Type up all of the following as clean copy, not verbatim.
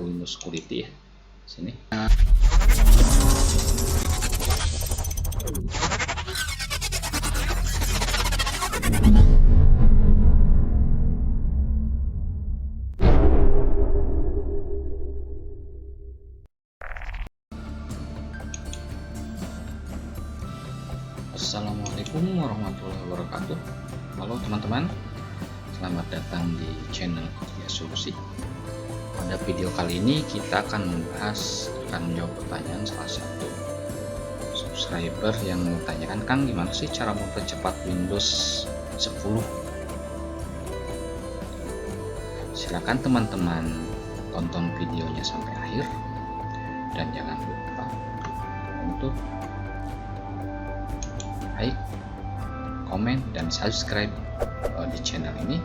Windows Security ya. Sini. Assalamualaikum warahmatullahi wabarakatuh. Halo teman-teman, selamat datang di channel Kurnia Solusi. Pada video kali ini kita akan menjawab pertanyaan salah satu subscriber yang menanyakan, Kang, gimana sih cara mempercepat Windows 10? Silakan teman-teman tonton videonya sampai akhir dan jangan lupa untuk like, komen, dan subscribe di channel ini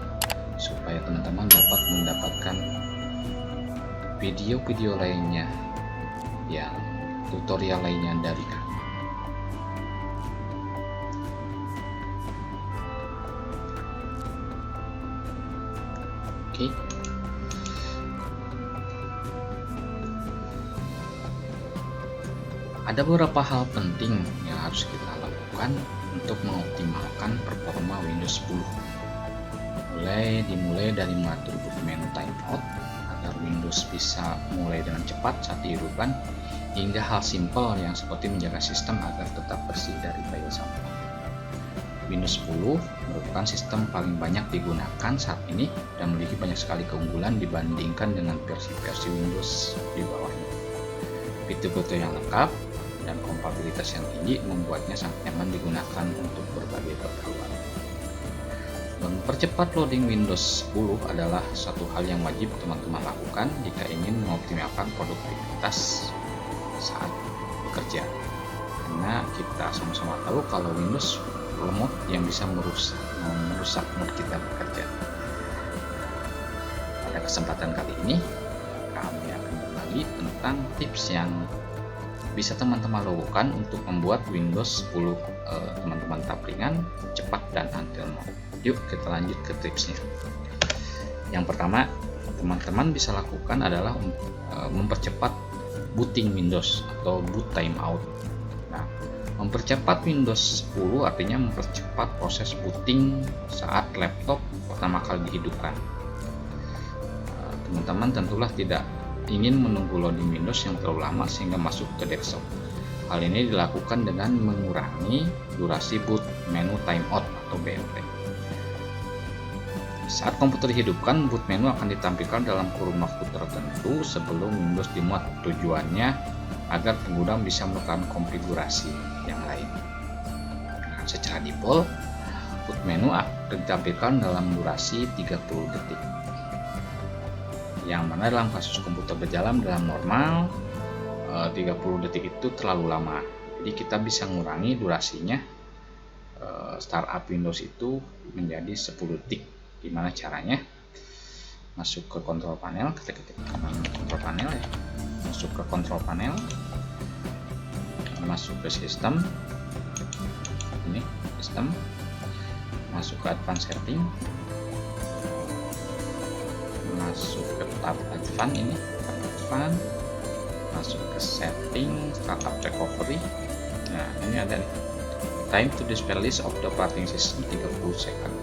supaya teman-teman dapat mendapatkan video-video lainnya yang tutorial lainnya dari kami. Oke. Ada beberapa hal penting yang harus kita lakukan untuk mengoptimalkan performa Windows 10. Dimulai dari mengatur boot menu timeout agar Windows bisa mulai dengan cepat saat dihidupkan, hingga hal simpel yang seperti menjaga sistem agar tetap bersih dari file sampah. Windows 10 merupakan sistem paling banyak digunakan saat ini dan memiliki banyak sekali keunggulan dibandingkan dengan versi-versi Windows di bawahnya. Fitur-fitur yang lengkap dan kompatibilitas yang tinggi membuatnya sangat nyaman digunakan untuk berbagai keperluan. Mempercepat loading Windows 10 adalah suatu hal yang wajib teman-teman lakukan jika ingin mengoptimalkan produktivitas saat bekerja. Karena kita sama-sama tahu kalau Windows lemot yang bisa merusak mood kita bekerja. Pada kesempatan kali ini kami akan berbagi tentang tips yang bisa teman-teman lakukan untuk membuat Windows 10 teman-teman ringan, cepat, dan anti lemot. Yuk kita lanjut ke tipsnya. Yang pertama teman-teman bisa lakukan adalah mempercepat booting Windows atau boot timeout. Nah, mempercepat Windows 10 artinya mempercepat proses booting saat laptop pertama kali dihidupkan. Teman-teman tentulah tidak ingin menunggu loading Windows yang terlalu lama sehingga masuk ke desktop. Hal ini dilakukan dengan mengurangi durasi boot menu timeout atau BMT. Saat komputer dihidupkan, boot menu akan ditampilkan dalam kurun waktu tertentu sebelum Windows dimuat. Tujuannya agar pengguna bisa melakukan konfigurasi yang lain. Nah, secara default, boot menu akan ditampilkan dalam durasi 30 detik. Yang mana dalam kasus komputer berjalan dalam normal 30 detik itu terlalu lama, jadi kita bisa mengurangi durasinya. Startup Windows itu menjadi 10 detik. Gimana caranya? Masuk ke kontrol panel, ketik kontrol panel ya, masuk ke kontrol panel, masuk ke sistem, ini sistem, masuk ke advanced setting, masuk ke tab advance, ini tab advance, masuk ke setting startup recovery. Nah, ini ada nih, time to display list of the operating system 30 second.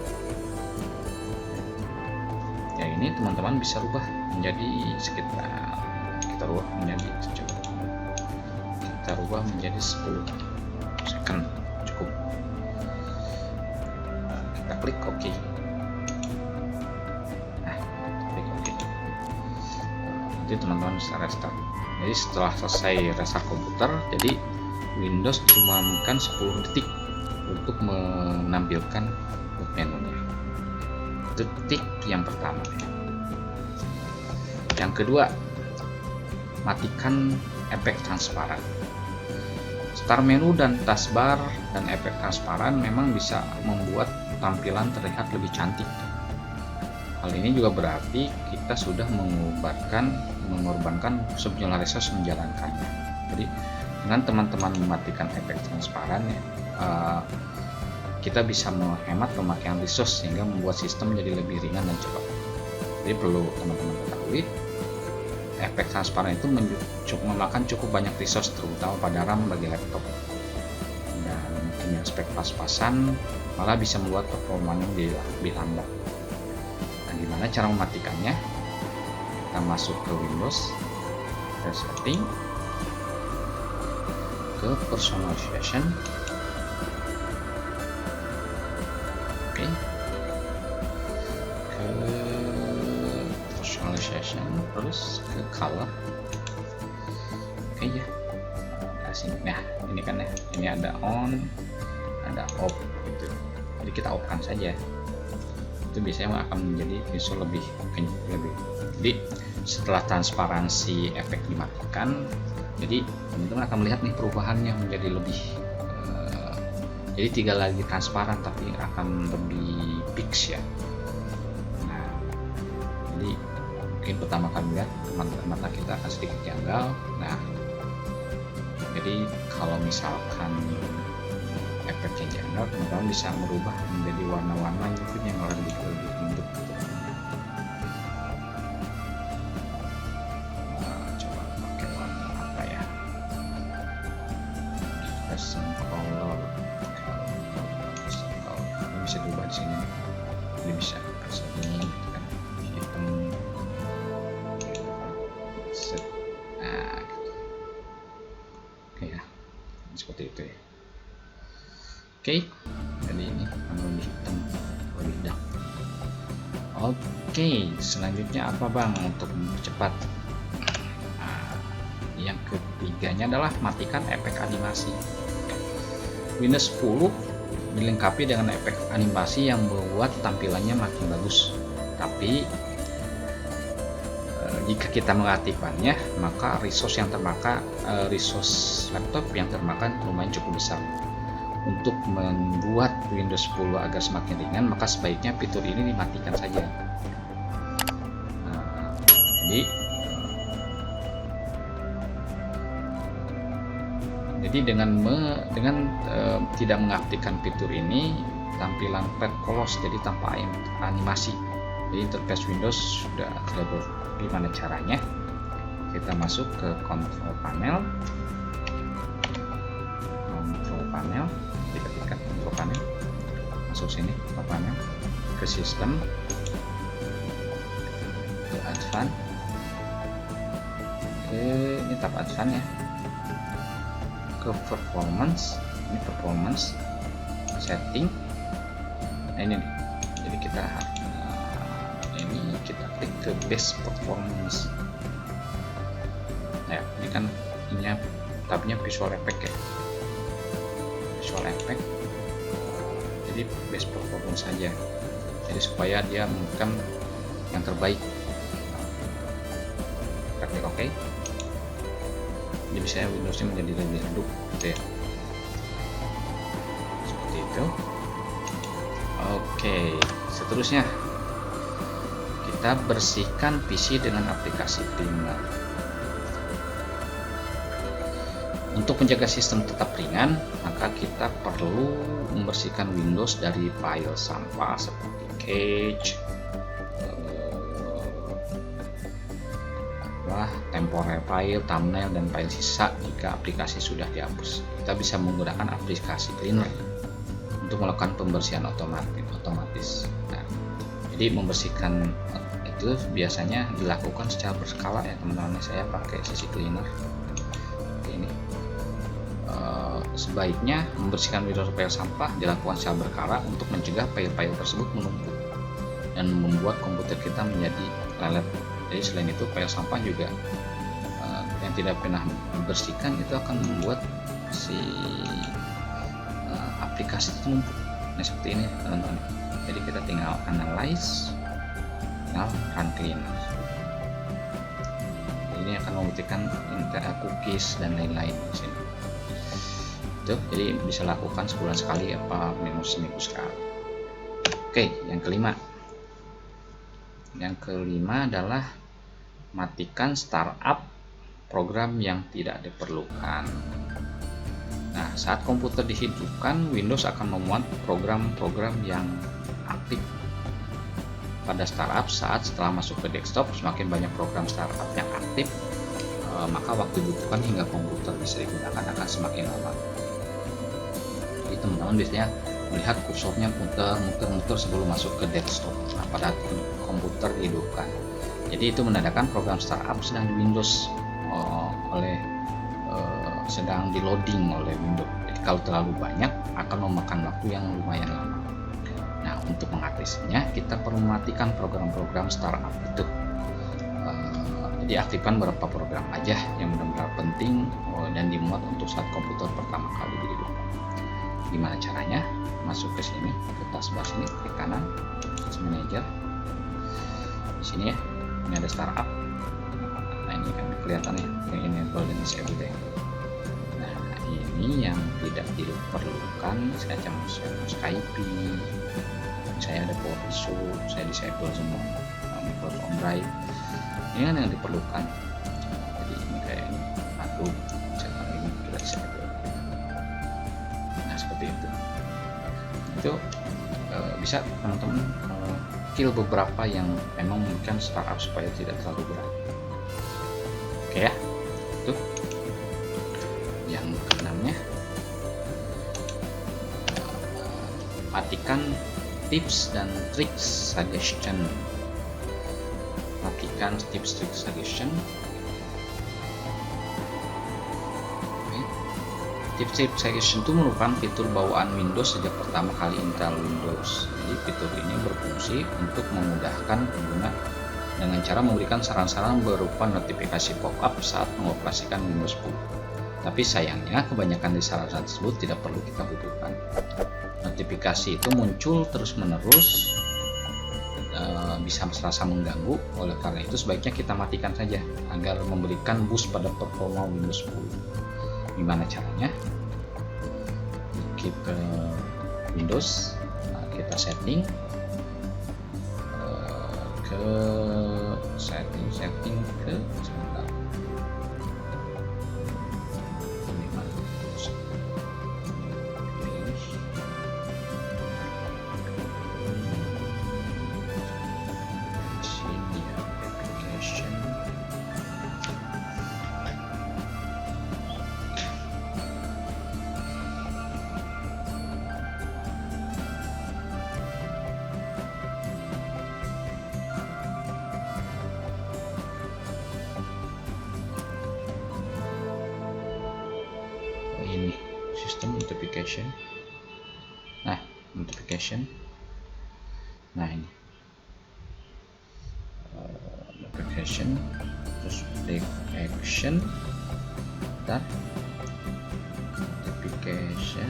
Ya, ini teman-teman bisa rubah menjadi sekitar, kita rubah menjadi 10 second cukup. Kita klik OK. Nanti teman-teman bisa restart. Jadi setelah selesai restart komputer, jadi Windows cuma makan 10 detik untuk menampilkan boot menunya. Itu tip yang pertama. Yang kedua, matikan efek transparan. Start menu dan taskbar dan efek transparan memang bisa membuat tampilan terlihat lebih cantik. Hal ini juga berarti kita sudah mengorbankan fungsional resource menjalankannya. Jadi dengan teman-teman mematikan efek transparan ya, kita bisa menghemat pemakaian resource sehingga membuat sistem menjadi lebih ringan dan cepat. Jadi perlu teman-teman ketahui efek transparan itu memakan cukup banyak resource, terutama pada RAM bagi laptop, dan mungkin yang spek pas-pasan malah bisa membuat performanya lebih lambat. Nah, gimana cara mematikannya? Kita masuk ke Windows, ke setting, ke personalization, oke, ke personalization, terus ke color, oke ya. Nah, ini kan ya, ini ada on, ada off gitu. Jadi kita off kan saja. Itu biasanya akan menjadi visual lebih. Jadi setelah transparansi efek dimatikan, jadi teman-teman akan melihat nih perubahannya menjadi lebih jadi tidak lagi transparan tapi akan lebih fix ya. Nah, jadi mungkin pertama kali lihat mata kita akan sedikit janggal. Nah, jadi kalau misalkan efeknya janggal, teman-teman bisa merubah menjadi warna-warna mungkin yang lebih lembut. Coba pakai warna apa ya? Custom color. Ini bisa diubah di sini. Ini bisa ke sini, kan hitam. Set. Nah, gitu. Oke ya, seperti itu ya. Oke, jadi ini lebih hitam, lebih dark. Oke, selanjutnya apa bang untuk mempercepat? Nah, yang ketiganya adalah matikan efek animasi. Windows 10 dilengkapi dengan efek animasi yang membuat tampilannya makin bagus. Tapi jika kita mengaktifkannya, maka resource laptop yang termakan lumayan cukup besar. Untuk membuat Windows 10 agar semakin ringan, maka sebaiknya fitur ini dimatikan saja. Jadi dengan tidak mengaktifkan fitur ini, tampilan flat close jadi tanpa animasi. Jadi interface Windows sudah terlalu. Gimana caranya? Kita masuk ke control panel, diketikkan control panel, masuk sini ke panel, ke sistem, ke advance, ini tab advance ya, ke performance, ini performance setting. Nah ini nih, jadi kita klik ke best performance. Nah, ini kan ini tabnya visual effect ya, visual effect. Jadi best performance saja, jadi supaya dia bukan yang terbaik. Kita klik OK, jadi bisa Windowsnya menjadi lebih redup gitu ya, seperti itu. Oke, seterusnya kita bersihkan PC dengan aplikasi cleaner. Untuk menjaga sistem tetap ringan, maka kita perlu membersihkan Windows dari file sampah seperti cache, temporary file, thumbnail, dan file sisa. Jika aplikasi sudah dihapus, kita bisa menggunakan aplikasi cleaner untuk melakukan pembersihan otomatis. Nah, jadi membersihkan itu biasanya dilakukan secara berskala ya teman-teman. Saya pakai sisi cleaner ini. Sebaiknya membersihkan Windows file sampah dilakukan secara berkala untuk mencegah file-file tersebut menumpuk dan membuat komputer kita menjadi lelet. Jadi selain itu, file sampah juga yang tidak pernah dibersihkan itu akan membuat si aplikasi itu numpuk. Nah, seperti ini teman-teman. Jadi kita tinggal analyze, run cleaner. Ini akan membuktikan cookies dan lain-lain di sini. Itu, jadi bisa lakukan sebulan sekali apa seminggu sekali. Oke, yang kelima. Yang kelima adalah matikan startup program yang tidak diperlukan. Nah, saat komputer dihidupkan, Windows akan memuat program-program yang aktif. pada startup saat setelah masuk ke desktop semakin banyak program startup yang aktif, maka waktu dibutuhkan hingga komputer bisa digunakan akan semakin lama. Jadi teman-teman biasanya melihat kursornya muter sebelum masuk ke desktop. Nah, pada komputer dihidupkan. Jadi itu menandakan program startup sedang di Windows sedang di loading oleh Windows. Jadi kalau terlalu banyak akan memakan waktu yang lumayan lama. Nah, untuk mengatasinya kita perlu mematikan program-program startup itu. Jadi aktifkan beberapa program aja yang benar-benar penting dan dimuat untuk saat komputer pertama kali dihidupkan. Gimana caranya? Masuk ke sini, ke taskbar sini, klik kanan, Task Manager. Di sini ya, ini ada startup. Nah, ini kan kelihatan ya, yang enable dan disable ya. Nah, ini yang tidak diperlukan, semacam Skype, saya ada Power Iso, saya disable semua. Microsoft OneDrive, ini kan yang diperlukan. Jadi ini kayak ini, Adobe, misalkan ini kita disable. Nah, seperti itu. Itu bisa teman-teman kill beberapa yang memang membuat startup supaya tidak terlalu berat. Oke ya, itu yang keenamnya, matikan tips dan tricks suggestion. Matikan tips trik suggestion. Tips suggestion itu merupakan fitur bawaan Windows sejak pertama kali install Windows. Jadi fitur ini berfungsi untuk memudahkan pengguna dengan cara memberikan saran-saran berupa notifikasi pop-up saat mengoperasikan Windows 10. Tapi sayangnya kebanyakan di saran tersebut tidak perlu kita butuhkan. Notifikasi itu muncul terus-menerus, bisa serasa mengganggu. Oleh karena itu sebaiknya kita matikan saja agar memberikan boost pada performa Windows 10. Gimana caranya? Kita Windows, kita setting, ke setting ke sebentar. Ini sistem notification. Nah, notification. Nah, ini notification, terus take action, dan notification.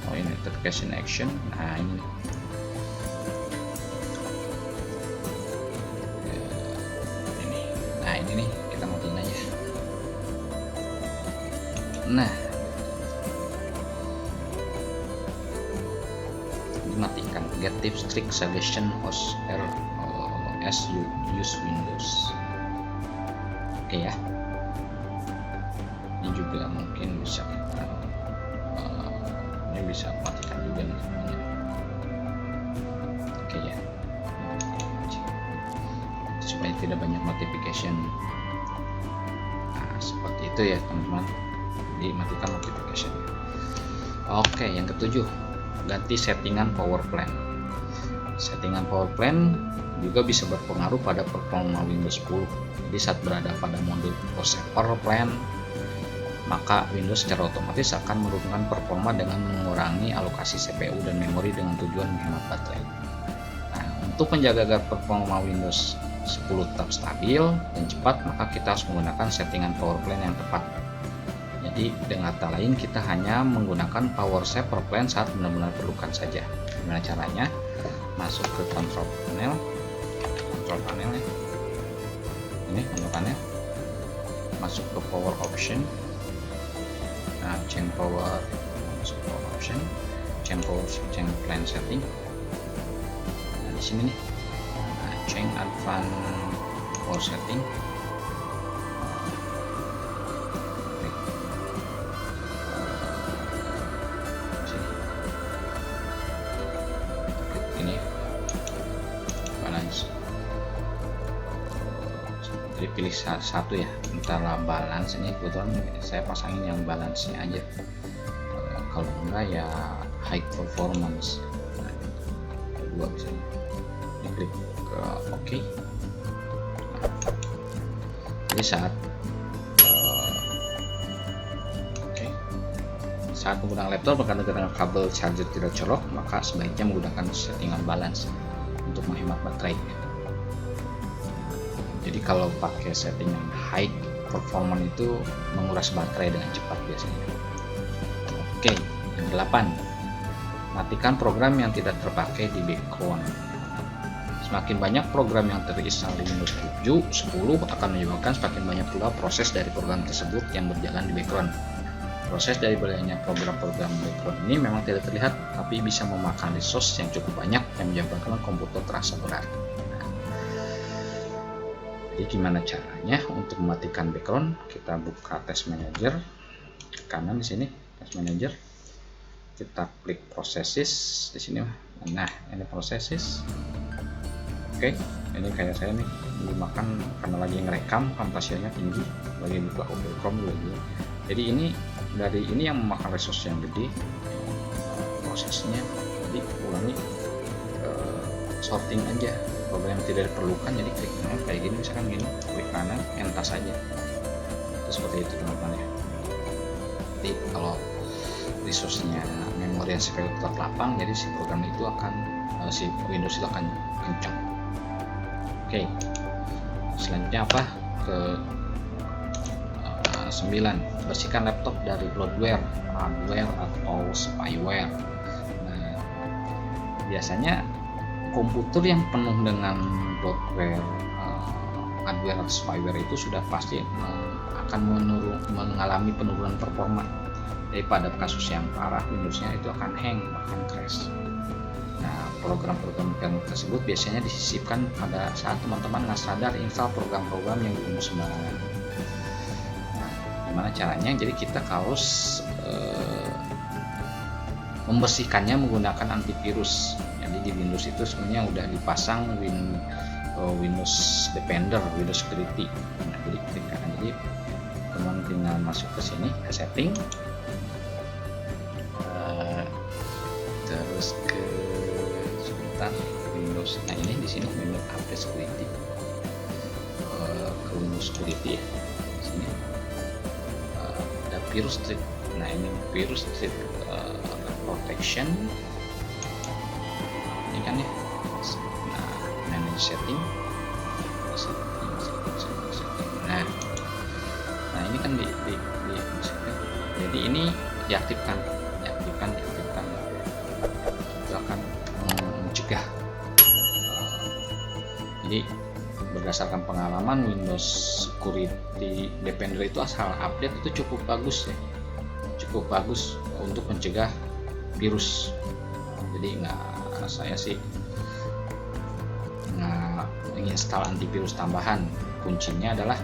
Oh, ini notification action. Nah, ini nah ini nih, kita matiin aja. Nah, dimatikan get tips trick suggestion as you use Windows. Oke ya, ini juga mungkin bisa kita ini bisa matikan juga nih semuanya. Oke ya, supaya tidak banyak notification. Nah, seperti itu ya teman-teman, dimatikan notification. Oke, yang ketujuh, ganti settingan power plan. Settingan power plan juga bisa berpengaruh pada performa Windows 10. Jadi saat berada pada mode power plan, maka Windows secara otomatis akan menurunkan performa dengan mengurangi alokasi CPU dan memori dengan tujuan menghemat baterai. Nah, untuk menjaga agar performa Windows 10 tetap stabil dan cepat, maka kita harus menggunakan settingan power plan yang tepat. Jadi dengan kata lain, kita hanya menggunakan power save per plan saat benar-benar perlukan saja. Gimana caranya? Masuk ke control panel ya. Ini control panel. Masuk ke power option. Nah, change power, masuk power option, change plan setting. Nah, di sini nih. Nah, change advanced power setting. Jadi pilih satu ya, antara balance. Ini kebetulan saya pasangin yang balance nya aja. Kalau enggak ya high performance. Nah, dua bisa. Ini klik ke OK. Nah, jadi saat menggunakan laptop dengan kabel charger tidak colok, maka sebaiknya menggunakan settingan balance untuk menghemat baterai. Jadi kalau pakai settingan high performance itu menguras baterai dengan cepat biasanya. Oke, yang 8. Matikan program yang tidak terpakai di background. Semakin banyak program yang terinstall di Windows 7, 10 akan menyebabkan semakin banyak pula proses dari program tersebut yang berjalan di background. Proses dari berjalannya program-program background ini memang tidak terlihat, tapi bisa memakan resource yang cukup banyak yang menyebabkan komputer terasa berat. Jadi gimana caranya untuk mematikan background? Kita buka Task Manager, ke kanan di sini Task Manager, kita klik Processes di sini. Nah, ini Processes. Oke, ini kayak saya nih dimakan karena lagi ngerekam, kompresinya tinggi, lagi buka Google Chrome lagi. Jadi dari ini yang memakan resource yang gede prosesnya. Jadi ulangi, sorting aja program yang tidak diperlukan, jadi klik kayak gini, misalkan gini, klik kanan, entas saja. Itu seperti itu teman-teman ya. Jadi kalau resource-nya memori yang sekaligus lapang, jadi si program itu akan si Windows itu akan kencang. Oke, selanjutnya apa? Ke 9. Bersihkan laptop dari bloatware, hardware atau spyware. Nah, biasanya komputer yang penuh dengan bloatware, hardware atau spyware itu sudah pasti akan mengalami penurunan performa. Jadi pada kasus yang parah, Windows-nya itu akan hang, akan crash. Nah, program-program yang tersebut biasanya disisipkan pada saat teman-teman nggak sadar install program-program yang diunduh sembarangan. Gimana caranya? Jadi kita harus membersihkannya menggunakan antivirus. Jadi di Windows itu sebenarnya udah dipasang Windows Defender, Windows Security. Nah, jadi klik kanan. Jadi teman tinggal masuk ke sini ke setting, terus ke sebentar Windows. Nah, ini di sini Windows Update Security, ke Windows Security ya. Di sini virus strip. Nah, ini virus strip protection ini kan ya. Nah, manage setting. Nah, ini kan di jadi ini diaktifkan itu akan mencegah. Jadi berdasarkan pengalaman, Windows Security Defender itu asal update itu cukup bagus ya, cukup bagus untuk mencegah virus. Jadi saya sih nggak menginstal antivirus tambahan. Kuncinya adalah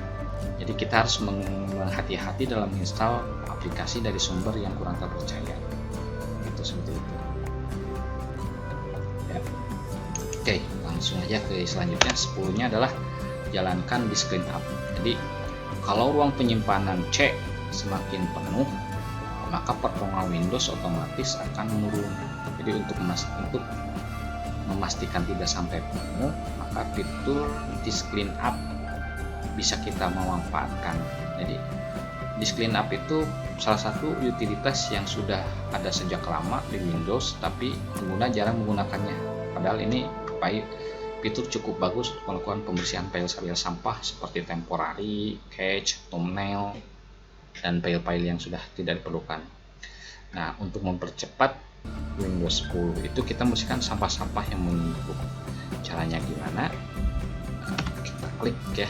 jadi kita harus menghati-hati dalam menginstal aplikasi dari sumber yang kurang terpercaya. Itu seperti itu. Ya. Oke, langsung aja ke selanjutnya. 10-nya adalah jalankan di screen up. Jadi kalau ruang penyimpanan C semakin penuh, maka performa Windows otomatis akan menurun. Jadi untuk memastikan tidak sampai penuh, maka fitur disk clean up bisa kita memanfaatkan. Jadi disk clean up itu salah satu utilitas yang sudah ada sejak lama di Windows, tapi pengguna jarang menggunakannya. Padahal ini fitur cukup bagus untuk melakukan pembersihan file-file sampah seperti temporary, cache, thumbnail, dan file-file yang sudah tidak diperlukan. Nah, untuk mempercepat Windows 10 itu kita membersihkan sampah-sampah yang menumpuk. Caranya gimana? Kita klik ya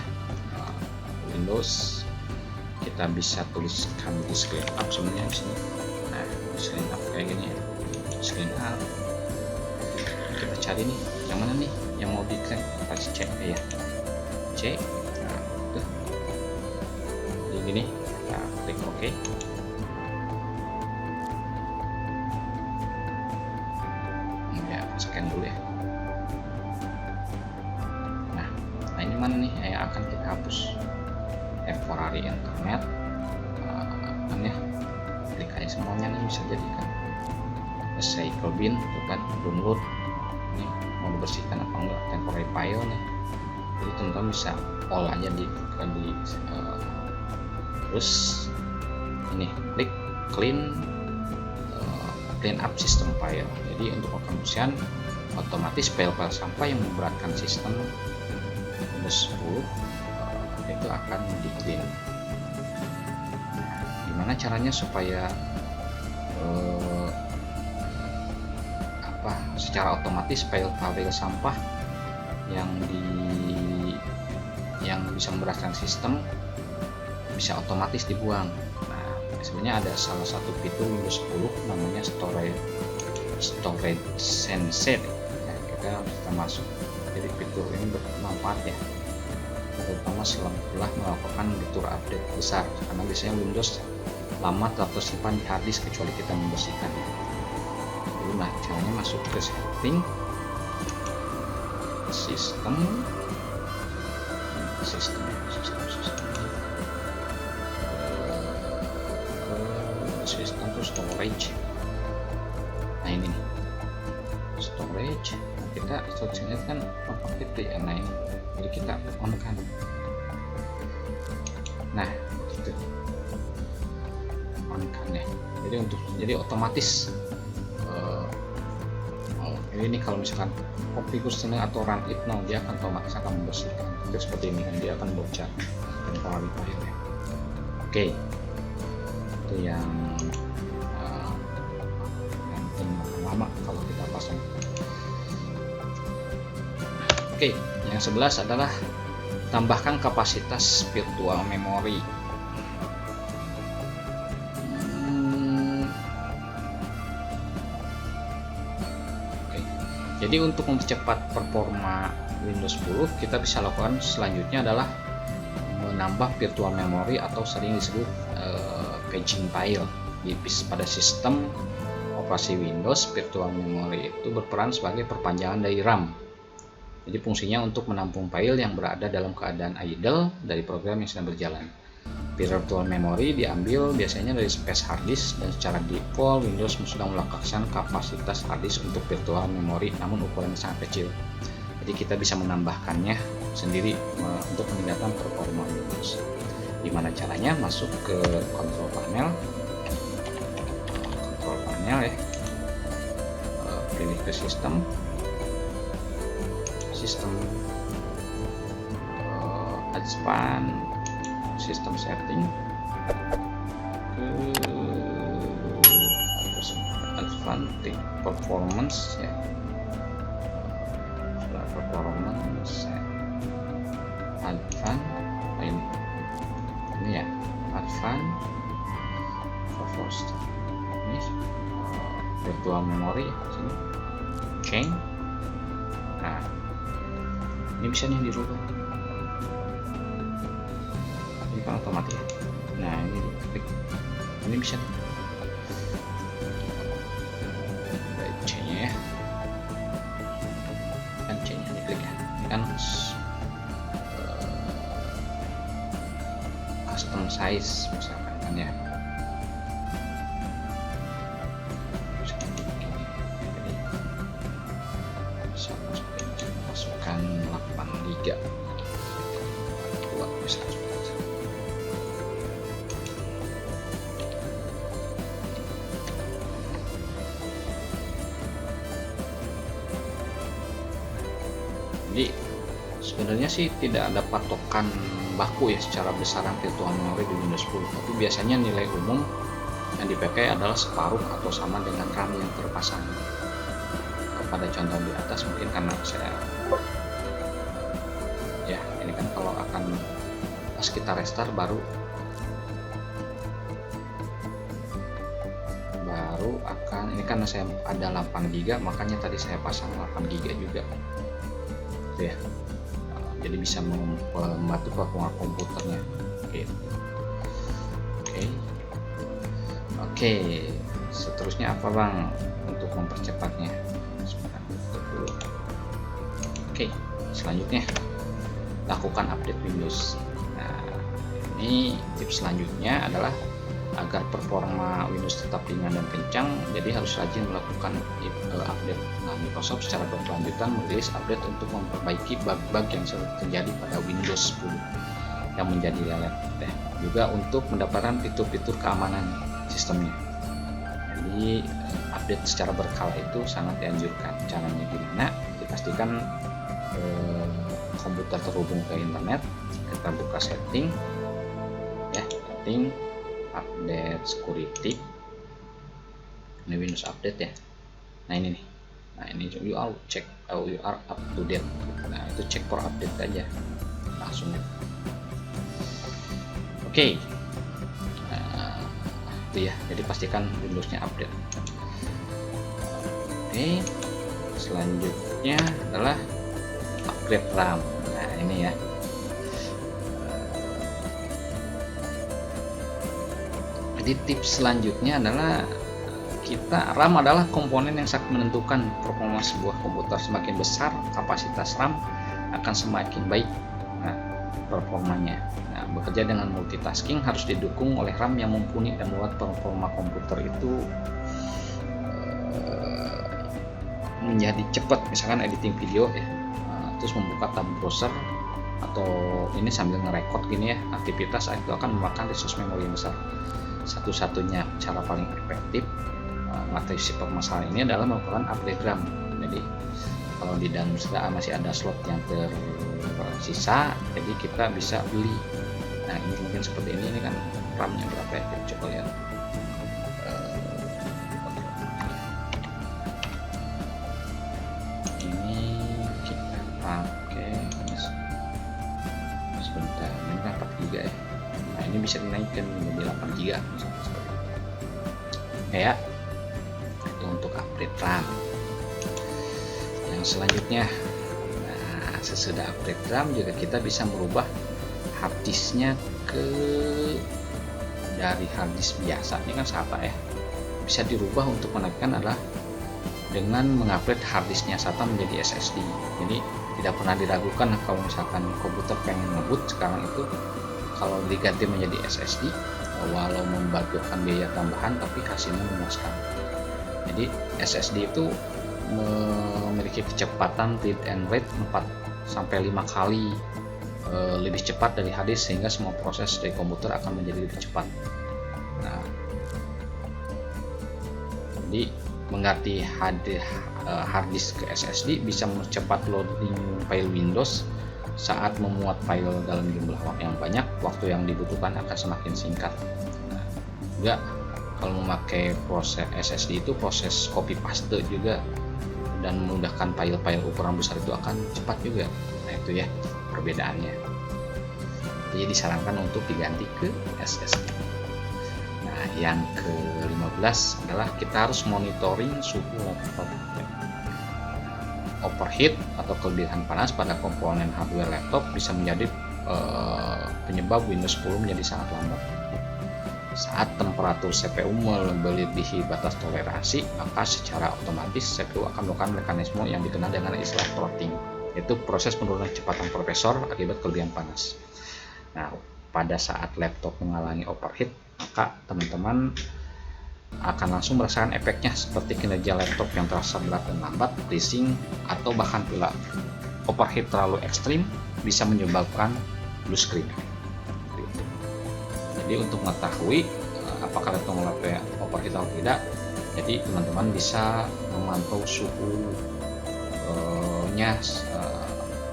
Windows, kita bisa tuliskan di screen up sebenarnya di sini. Nah, di screen up kayak gini ya, screen up. Kita cari nih, yang mana nih yang mau diklik, kita cek ya, C. Nah, tuh. Jadi gini, kita klik OK. Ya, scan dulu ya. Nah ini mana nih akan kita hapus. Temporary internet kan ya, klik aja semuanya nih, bisa jadikan recycle bin tuh kan, download ini mau dibersihkan apa enggak, temporary file nih. Jadi teman-teman bisa all aja di terus ini klik clean up system file. Jadi untuk penghapusan otomatis file-file sampah yang memberatkan sistem Windows 10 itu akan di clean. Gimana caranya supaya secara otomatis file-file sampah yang bisa memberatkan sistem bisa otomatis dibuang. Nah, sebenarnya ada salah satu fitur Windows 10 namanya storage sensor. Ya, kita masuk. Jadi fitur ini bermanfaat ya, terutama setelah melakukan fitur update besar, karena biasanya Windows lama tetap tersimpan di hard disk kecuali kita membersihkan. Jadi nah, caranya masuk ke setting, sistem tuh storage. Nah ini nih storage, kita storage kan apa itu ya, nah ini jadi kita on kan. Nah gitu on kan ya, jadi otomatis ini kalau misalkan configure setting atau run it now, dia akan otomatis akan membersihkan. Jadi seperti ini kan, dia akan baca temporary file ya. Oke, itu yang lama kalau kita pasang. Oke, yang 11 adalah tambahkan kapasitas virtual memory. Jadi untuk mempercepat performa Windows 10, kita bisa lakukan selanjutnya adalah menambah virtual memory atau sering disebut paging file. Pada sistem operasi Windows, virtual memory itu berperan sebagai perpanjangan dari RAM. Jadi fungsinya untuk menampung file yang berada dalam keadaan idle dari program yang sedang berjalan. Virtual memory diambil biasanya dari space hard disk, dan secara default Windows sudah melakukan kapasitas hard disk untuk virtual memory, namun ukurannya sangat kecil. Jadi kita bisa menambahkannya sendiri untuk meningkatkan performa Windows. Gimana caranya? Masuk ke control panel ya, pilih ke sistem advance system setting, ke advanced performance ya, performance advanced ini ya, advanced ini virtual memory sini change. Nah ini bisa nih dirubah, ini kan otomatis. Nah ini klik, ini bisa C-nya ya, kan C-nya diklik ya, ini kan custom size misalkan kan ya. Masukkan 8 GB buat bisa. Jadi sebenarnya sih tidak ada patokan baku ya secara besaran virtual memory di Windows 10, tapi biasanya nilai umum yang dipakai adalah separuh atau sama dengan RAM yang terpasang. Pada contoh di atas mungkin karena saya ya, ini kan kalau akan pas kita restart baru akan, ini karena saya ada 8 GB, makanya tadi saya pasang 8 GB juga ya, jadi bisa membantu performa komputernya. Oke, seterusnya apa bang untuk mempercepatnya? Oke, selanjutnya lakukan update Windows. Nah, ini tips selanjutnya adalah agar performa Windows tetap ringan dan kencang, jadi harus rajin melakukan update. Nah, Microsoft secara berkelanjutan merilis update untuk memperbaiki bug-bug yang sering terjadi pada Windows 10 yang menjadi lelet, juga untuk mendapatkan fitur-fitur keamanan sistemnya. Jadi update secara berkala itu sangat dianjurkan. Caranya gimana? Dipastikan komputer terhubung ke internet, kita buka setting, setting, update security, ini Windows update ya. Nah ini nih, nah ini you are up to date. Nah itu check for update aja langsung ya. Oke. Itu ya, jadi pastikan Windowsnya update. Oke, selanjutnya adalah upgrade RAM. Nah ini ya, jadi tips selanjutnya adalah RAM adalah komponen yang sangat menentukan performa sebuah komputer. Semakin besar kapasitas RAM akan semakin baik performanya. Nah, bekerja dengan multitasking harus didukung oleh RAM yang mumpuni dan membuat performa komputer itu menjadi cepat. Misalkan editing video ya, terus membuka tab browser atau ini sambil ngerekord gini ya, aktivitas itu akan memakan resource memori yang besar. Satu-satunya cara paling efektif mengatasi permasalahan ini adalah melakukan upgrade RAM. Jadi kalau di dalam masih ada slot yang tersisa, jadi kita bisa beli. Nah ini mungkin seperti ini kan RAM-nya berapa ya, kita coba lihat. Ini kita pakai sebentar, ini kan 4 GB ya. Nah ini bisa dinaikkan menjadi 8 GB misalnya seperti itu. Ya, itu untuk upgrade RAM. Yang selanjutnya, sesudah upgrade RAM juga kita bisa merubah harddisknya dari harddisk biasa. Ini kan SATA ya, bisa dirubah untuk menekan adalah dengan mengupgrade harddisknya SATA menjadi SSD. Jadi tidak pernah diragukan kalau misalkan komputer pengen ngebut sekarang itu, kalau diganti menjadi SSD walau membutuhkan biaya tambahan tapi hasilnya memuaskan. Jadi SSD itu memiliki kecepatan read and write 4-5 kali lebih cepat dari harddisk, sehingga semua proses dari komputer akan menjadi lebih cepat. Nah, jadi mengganti harddisk ke SSD bisa mempercepat loading file Windows. Saat memuat file dalam jumlah yang banyak, waktu yang dibutuhkan akan semakin singkat. Nah, juga kalau memakai proses SSD itu proses copy paste juga, dan memudahkan file-file ukuran besar itu akan cepat juga. Nah itu ya perbedaannya. Jadi disarankan untuk diganti ke SSD. Nah yang ke-15 adalah kita harus monitoring suhu laptop. Overheat atau kelebihan panas pada komponen hardware laptop bisa menjadi penyebab Windows 10 menjadi sangat lambat. Saat temperatur CPU melebihi batas toleransi, maka secara otomatis CPU akan melakukan mekanisme yang dikenal dengan istilah throttling, yaitu proses penurunan kecepatan prosesor akibat kelebihan panas. Nah, pada saat laptop mengalami overheat, maka teman-teman akan langsung merasakan efeknya seperti kinerja laptop yang terasa berat dan lambat, freezing, atau bahkan gelap. Overheat terlalu ekstrim bisa menyebabkan blue screen. Jadi untuk mengetahui apakah laptop mengalami overheat atau tidak, jadi teman-teman bisa memantau suhunya,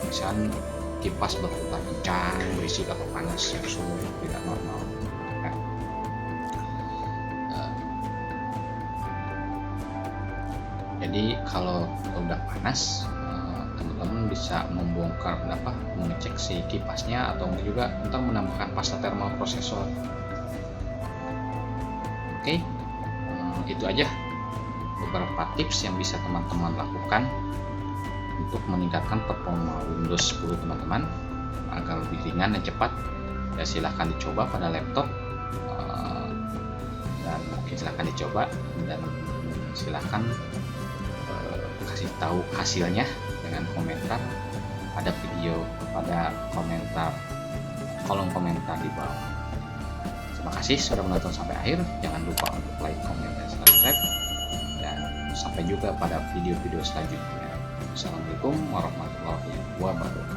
misalnya kipas berputar kencang, berisik atau panas, suhu tidak normal. Jadi kalau udah panas, teman-teman bisa membongkar mengecek si kipasnya, atau juga ntar menambahkan pasta thermal prosesor. Oke, itu aja beberapa tips yang bisa teman-teman lakukan untuk meningkatkan performa Windows 10 teman-teman agar lebih ringan dan cepat. Ya silahkan dicoba pada laptop, dan mungkin silahkan dicoba dan silahkan kasih tahu hasilnya dengan komentar pada video, pada kolom komentar di bawah. Terima kasih sudah menonton sampai akhir. Jangan lupa untuk like, comment, dan subscribe. Dan sampai jumpa pada video-video selanjutnya. Assalamualaikum warahmatullahi wabarakatuh.